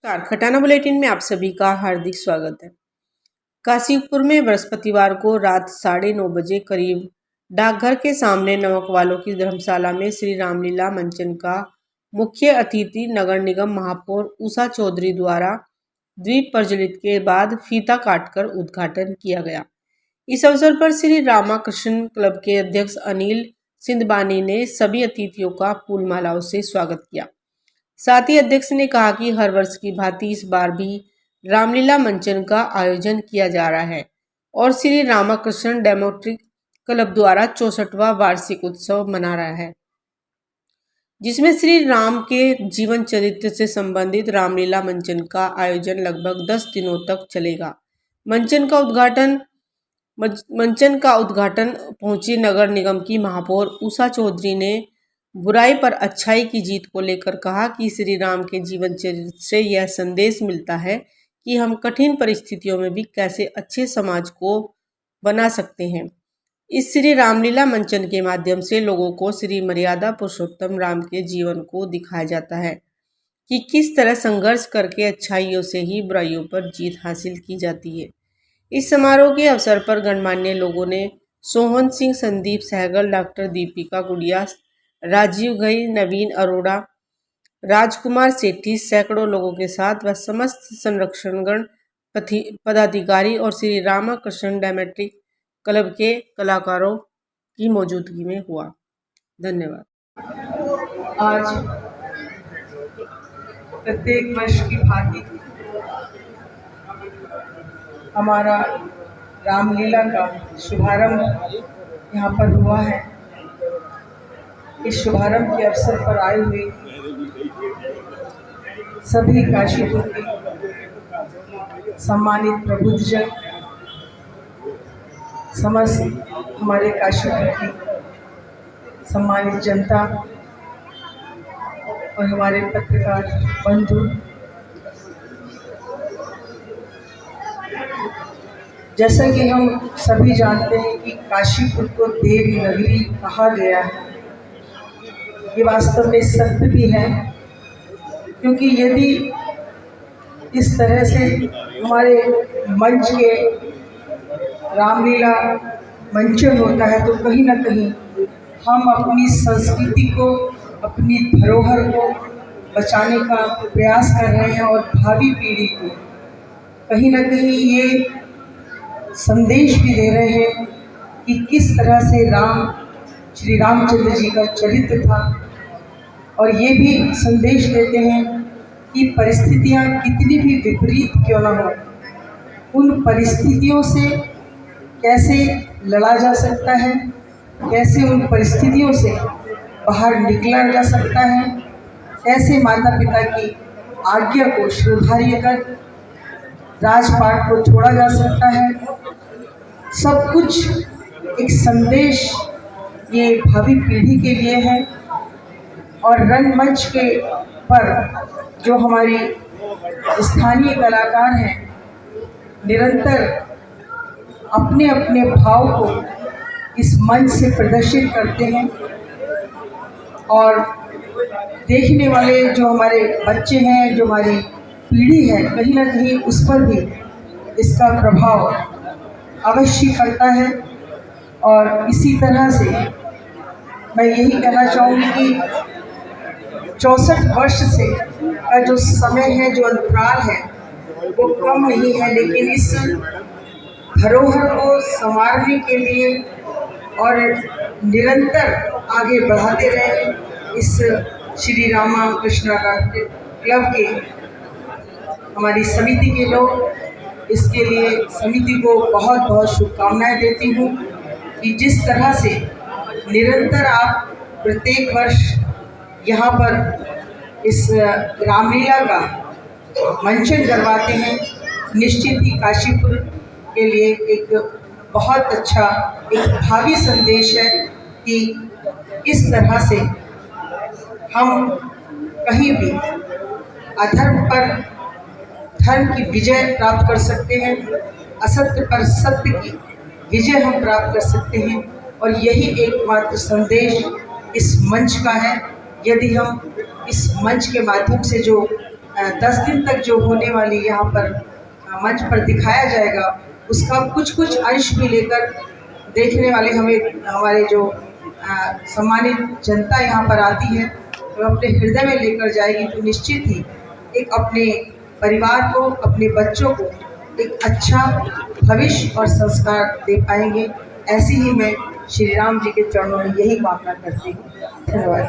Khatana bulletin में आप सभी का हार्दिक स्वागत है। काशीपुर में बृहस्पतिवार को रात 9:30 बजे करीब डाकघर के सामने नमक वालों की धर्मशाला में श्री रामलीला मंचन का मुख्य अतिथि नगर निगम महापौर उषा चौधरी द्वारा दीप प्रज्वलित के बाद फीता काटकर उद्घाटन किया गया। इस अवसर पर श्री रामाकृष्ण क्लब के अध्यक्ष अनिल सिंधबानी ने सभी अतिथियों का फूल मालाओं से स्वागत किया। साथ ही अध्यक्ष ने कहा कि हर वर्ष की भांति इस बार भी रामलीला मंचन का आयोजन किया जा रहा है और श्री रामाकृष्ण डेमोक्रेटिक क्लब द्वारा 64वां वार्षिक उत्सव मना रहा है, जिसमें श्री राम के जीवन चरित्र से संबंधित रामलीला मंचन का आयोजन लगभग 10 दिनों तक चलेगा। मंचन का उद्घाटन पहुंची नगर निगम की महापौर उषा चौधरी ने बुराई पर अच्छाई की जीत को लेकर कहा कि श्री राम के जीवन चरित्र से यह संदेश मिलता है कि हम कठिन परिस्थितियों में भी कैसे अच्छे समाज को बना सकते हैं। इस श्री रामलीला मंचन के माध्यम से लोगों को श्री मर्यादा पुरुषोत्तम राम के जीवन को दिखाया जाता है कि किस तरह संघर्ष करके अच्छाइयों से ही बुराइयों पर जीत हासिल की जाती है। इस समारोह के अवसर पर गणमान्य लोगों ने सोहन सिंह, संदीप सहगल, डॉक्टर दीपिका गुड़िया, राजीव घई, नवीन अरोड़ा, राजकुमार सेठी सैकड़ों लोगों के साथ व समस्त संरक्षणगण पदाधिकारी और श्री रामाकृष्ण डेमोक्रेटिक क्लब के कलाकारों की मौजूदगी में हुआ। धन्यवाद। आज प्रत्येक वर्ष की भांति हमारा रामलीला का शुभारंभ यहाँ पर हुआ है। इस शुभारंभ के अवसर पर आए हुए सभी काशीपुर के सम्मानित प्रबुद्धजन, समस्त हमारे काशीपुर की सम्मानित जनता और हमारे पत्रकार बंधु, जैसा कि हम सभी जानते हैं कि काशीपुर को देव नगरी कहा गया है, ये वास्तव में सत्य भी है, क्योंकि यदि इस तरह से हमारे मंच के रामलीला मंचन होता है तो कहीं ना कहीं हम अपनी संस्कृति को, अपनी धरोहर को बचाने का प्रयास कर रहे हैं और भावी पीढ़ी को कहीं ना कहीं ये संदेश भी दे रहे हैं कि किस तरह से श्री रामचंद्र जी का चरित्र था, और ये भी संदेश देते हैं कि परिस्थितियाँ कितनी भी विपरीत क्यों न हो, उन परिस्थितियों से कैसे लड़ा जा सकता है, कैसे उन परिस्थितियों से बाहर निकला जा सकता है, कैसे माता पिता की आज्ञा को श्रोधार्य कर राजपाट को छोड़ा जा सकता है। सब कुछ एक संदेश ये भावी पीढ़ी के लिए है। और रंगमंच के पर जो हमारे स्थानीय कलाकार हैं, निरंतर अपने अपने भाव को इस मंच से प्रदर्शित करते हैं, और देखने वाले जो हमारे बच्चे हैं, जो हमारी पीढ़ी है, कहीं ना कहीं उस पर भी इसका प्रभाव अवश्य पड़ता है। और इसी तरह से मैं यही कहना चाहूँगी कि 64 वर्ष से का जो समय है, जो अंतराल है, वो कम नहीं है, लेकिन इस धरोहर को संवारने के लिए और निरंतर आगे बढ़ाते रहे इस श्री रामाकृष्ण क्लब के हमारी समिति के लोग, इसके लिए समिति को बहुत बहुत शुभकामनाएं देती हूँ कि जिस तरह से निरंतर आप प्रत्येक वर्ष यहाँ पर इस रामलीला का मंचन करवाते हैं, निश्चित ही काशीपुर के लिए एक बहुत अच्छा एक भावी संदेश है कि इस तरह से हम कहीं भी अधर्म पर धर्म की विजय प्राप्त कर सकते हैं, असत्य पर सत्य की विजय हम प्राप्त कर सकते हैं। और यही एकमात्र संदेश इस मंच का है। यदि हम इस मंच के माध्यम से जो 10 दिन तक जो होने वाली यहाँ पर मंच पर दिखाया जाएगा, उसका कुछ कुछ अंश भी लेकर देखने वाले हमें हमारे जो सम्मानित जनता यहाँ पर आती है वो अपने हृदय में लेकर जाएगी, तो निश्चित ही एक अपने परिवार को, अपने बच्चों को एक अच्छा भविष्य और संस्कार दे पाएंगे। ऐसी ही मैं श्री राम जी के चरणों में यही कामना करती हूँ। धन्यवाद।